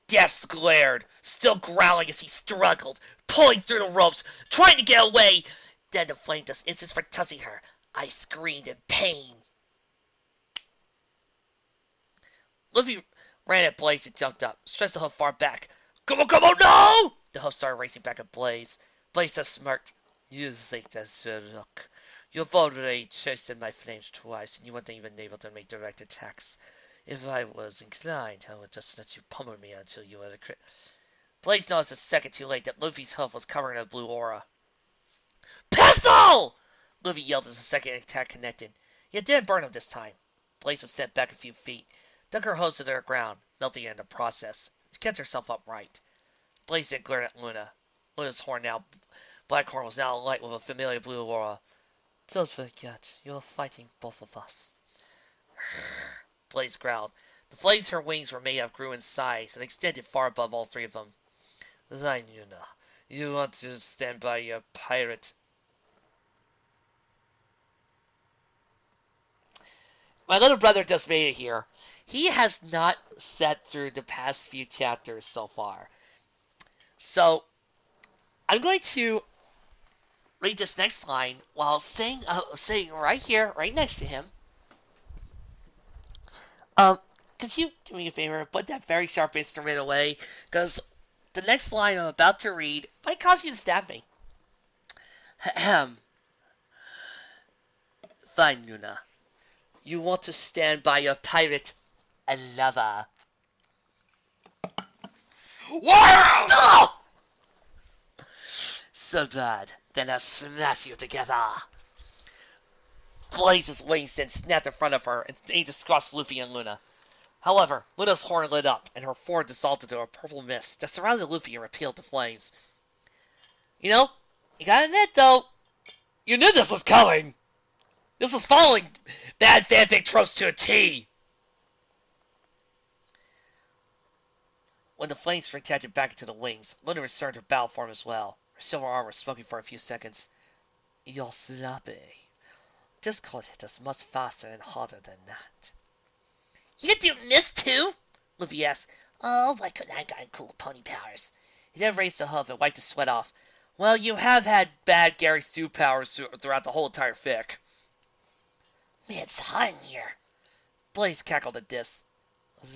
Dash glared, still growling as he struggled, pulling through the ropes, trying to get away. Then the flame just instance for touching her. I screamed in pain. Luffy ran at Blaze and jumped up, stretched the hoof far back. Come on, no! The hoof started racing back at Blaze. Blaze just smirked. You think that's good luck. You've already chased in my flames twice, and you weren't even able to make direct attacks. If I was inclined, I would just let you pummel me until you had a crit. Blaze noticed a second too late that Luffy's hoof was covered in a blue aura. Pistol! Luffy yelled as the second attack connected. It didn't burn him this time. Blaze was sent back a few feet, dug her hose to the ground, melting it in the process. She kept herself upright. Blaze then glared at Luna. Luna's black horn was now alight with a familiar blue aura. Don't forget, you're fighting both of us. Blaze growled. The flames her wings were made of grew in size and extended far above all 3 of them. Then, you want to stand by your pirate. My little brother just made it here. He has not sat through the past few chapters so far. So, I'm going to read this next line while sitting right here, right next to him. Could you do me a favor and put that very sharp instrument away? Because the next line I'm about to read might cause you to stab me. Ahem. Fine, Luna. You want to stand by your pirate lover. Wow! Oh! So bad. Then I'll smash you together. Blaze's wings then snapped in front of her and aimed to cross Luffy and Luna. However, Luna's horn lit up, and her form dissolved into a purple mist that surrounded Luffy and repelled the flames. You know, you gotta admit, though, you knew this was coming! This was following bad fanfic tropes to a T! When the flames projected back into the wings, Luna returned her battle form as well, her silver armor smoking for a few seconds. You're sloppy. Discord hit us much faster and harder than that. You doing this too? Luffy asked. Oh, why couldn't I have gotten cool pony powers? He then raised the hoof and wiped the sweat off. Well, you have had bad Gary Stu powers throughout the whole entire fic. Man, it's hot in here. Blaze cackled at this.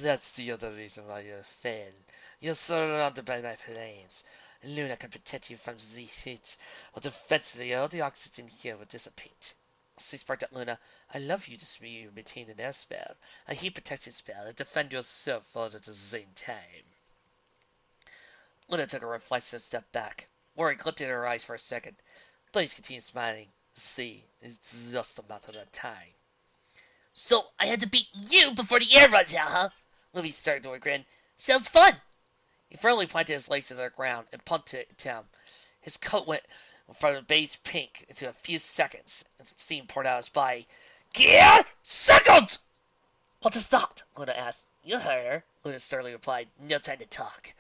That's the other reason why you're a fan. You're surrounded by my flames. Luna can protect you from the heat, but eventually all the oxygen here will dissipate. She sparked at Luna. I love you to see you maintain an air spell, a heat protection spell, and defend yourself all at the same time. Luna took a reflexive step back. Worry glittered in her eyes for a second. Blaze continued smiling. See, it's just a matter of time. So, I had to beat you before the air runs out, huh? Luffy started to grin. Sounds fun! He firmly planted his legs to the ground and punted at him. His coat went from a beige pink into a few seconds, and steam poured out his body. Gear! Second! What is that? Luna asked. You heard her, Luna sternly replied. No time to talk.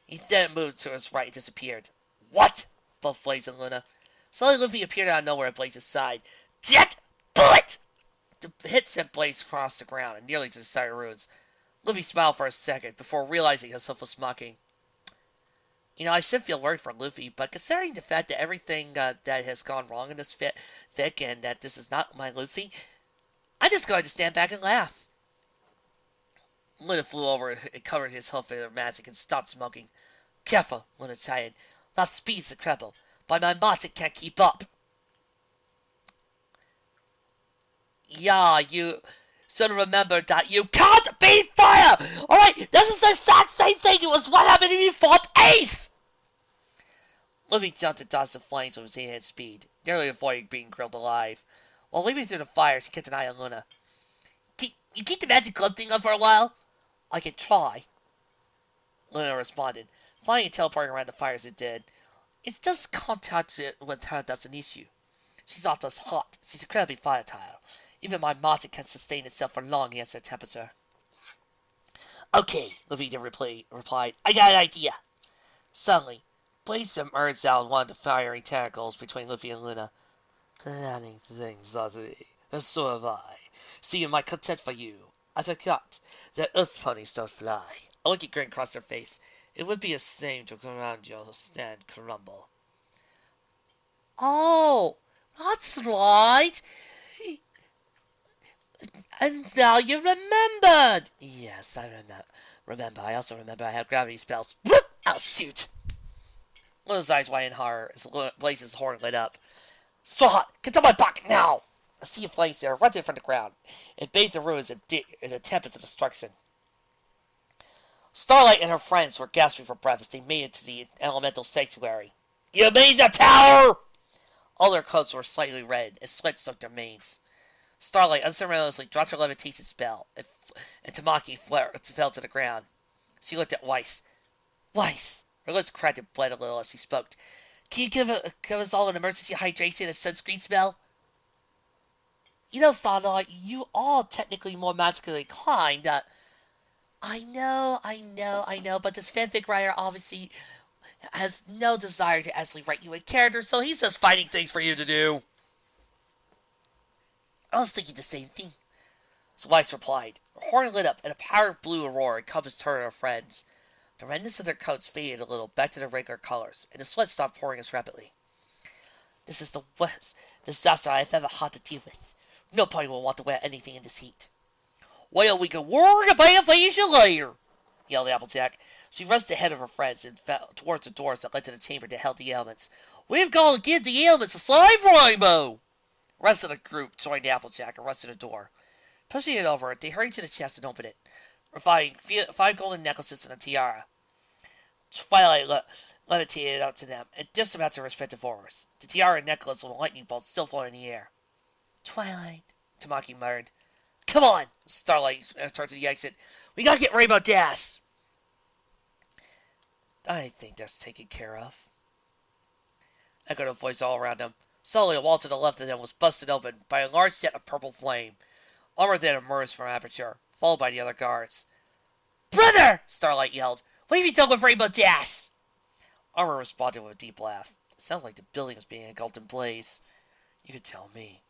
He then moved to his right and disappeared. What? Both Blaze and Luna. Suddenly Luffy appeared out of nowhere at Blaze's side. Jet! Bullet! The hit sent Blaze across the ground and nearly to the side of ruins. Luffy smiled for a second before realizing himself was mocking. You know, I should feel worried for Luffy, but considering the fact that everything that has gone wrong in this fic and that this is not my Luffy, I'm just going to stand back and laugh. Luna flew over and covered his hoof in her mask and stopped smoking. Careful, Luna chided. That speed's incredible, but my mask can't keep up. Yeah, you should remember that you can't beat fire! Alright, this is the exact same thing it was what happened if you fought Ace! Luffy jumped and dodged the flames with his hand speed, nearly avoiding being grilled alive. While leaping through the fires, he kept an eye on Luna. You keep the magic club thing up for a while? I can try. Luna responded, flying and teleporting around the fires it did. It's just contact with her that's an issue. She's not just hot, she's incredibly volatile. Even my magic can't sustain itself for long against her temperature. Okay, Luffy replied. I got an idea. Suddenly, Blaze emerged out of one of the fiery tentacles between Luffy and Luna. Planning things, Ozzy. And so have I. See, in my contempt for you, I forgot that earth ponies don't fly. A lucky grin crossed her face. It would be a shame to come around your stand crumble. Oh, that's right. And now you remembered! Yes, I remember. I also remember I have gravity spells. Oh, shoot! Luna's eyes widened hard as Blaze's horn lit up. So hot! Get to my back now! A sea of flames there, right in front of the ground. It bathed the ruins in a tempest of destruction. Starlight and her friends were gasping for breath as they made it to the elemental sanctuary. You made the tower! All their coats were slightly red, as sweat soaked their manes. Starlight unceremoniously dropped her levitation spell, and Tamaki fell to the ground. She looked at Weiss. Weiss! Her lips cracked and bled a little as she spoke. Can you give us all an emergency hydration and sunscreen spell? You know, Starlight, you are technically more magically inclined. I know, but this fanfic writer obviously has no desire to actually write you a character, so he's just finding things for you to do. I was thinking the same thing. So Weiss replied. Her horn lit up, and a power blue aurora encompassed her and her friends. The redness of their coats faded a little back to their regular colors, and the sweat stopped pouring as rapidly. This is the worst disaster I have ever had to deal with. Nobody will want to wear anything in this heat. Well, we can worry about it for you later, yelled Applejack. She rushed ahead of her friends and fell towards the doors that led to the chamber that held the elements. We've got to give the elements a slave rainbow! The rest of the group joined Applejack and rushed to the door. Pushing it over, they hurried to the chest and opened it, revealing 5 golden necklaces and a tiara. Twilight levitated out to them, and just about their respective oars. The tiara and necklace with a lightning bolt still floating in the air. Twilight, Tamaki muttered. Come on, Starlight turned to the exit. We gotta get Rainbow Dash. I think that's taken care of. Echoed a voice all around them. Suddenly, a wall to the left of them was busted open by a large jet of purple flame. Armor then emerged from aperture, followed by the other guards. Brother! Starlight yelled. What have you done with Rainbow Dash? Armor responded with a deep laugh. It sounded like the building was being engulfed in blaze. You could tell me.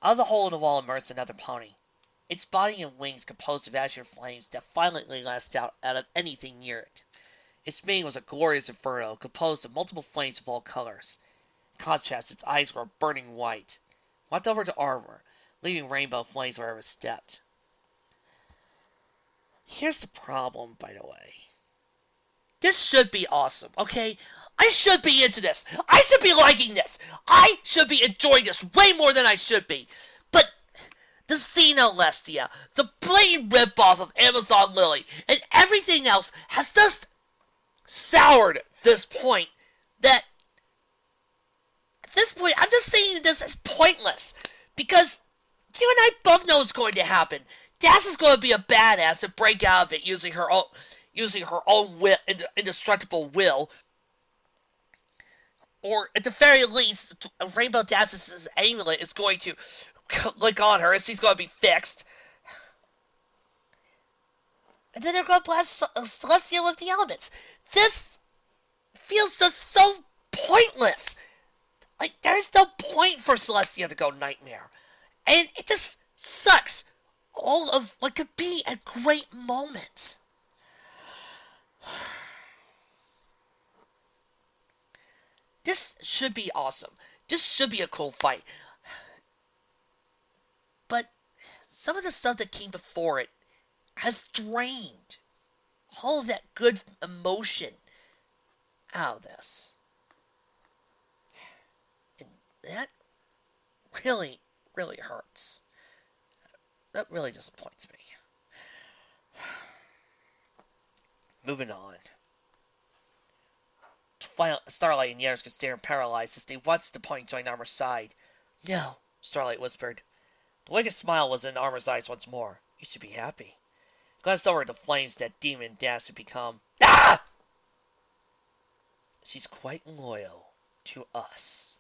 Out of the hole in the wall emerged another pony. Its body and wings composed of azure flames that violently lashed out of anything near it. Its mane was a glorious inferno, composed of multiple flames of all colors. In contrast, its eyes were burning white. Walked over to Armor, leaving rainbow flames wherever it stepped. Here's the problem, by the way. This should be awesome, okay? I should be into this. I should be liking this. I should be enjoying this way more than I should be. But the Xenolestia, the blatant ripoff of Amazon Lily, and everything else has just soured this point that at this point I'm just saying this is pointless because you and I both know what's going to happen. Dash is going to be a badass and break out of it using her own will, indestructible will, or at the very least Rainbow Dash's amulet is going to click on her and she's going to be fixed. And then they're going to blast Celestia with the elements. This feels just so pointless. Like, there's no point for Celestia to go Nightmare. And it just sucks all of what could be a great moment. This should be awesome. This should be a cool fight. But some of the stuff that came before it has drained all of that good emotion out of this. And that really, really hurts. That really disappoints me. Moving on. Starlight and the others could stare paralyzed as they watched the pony join Armor's side. No, Starlight whispered. The wicked smile was in Armor's eyes once more. You should be happy. Glanced over at the flames that demon Dash had become. Ah! She's quite loyal to us.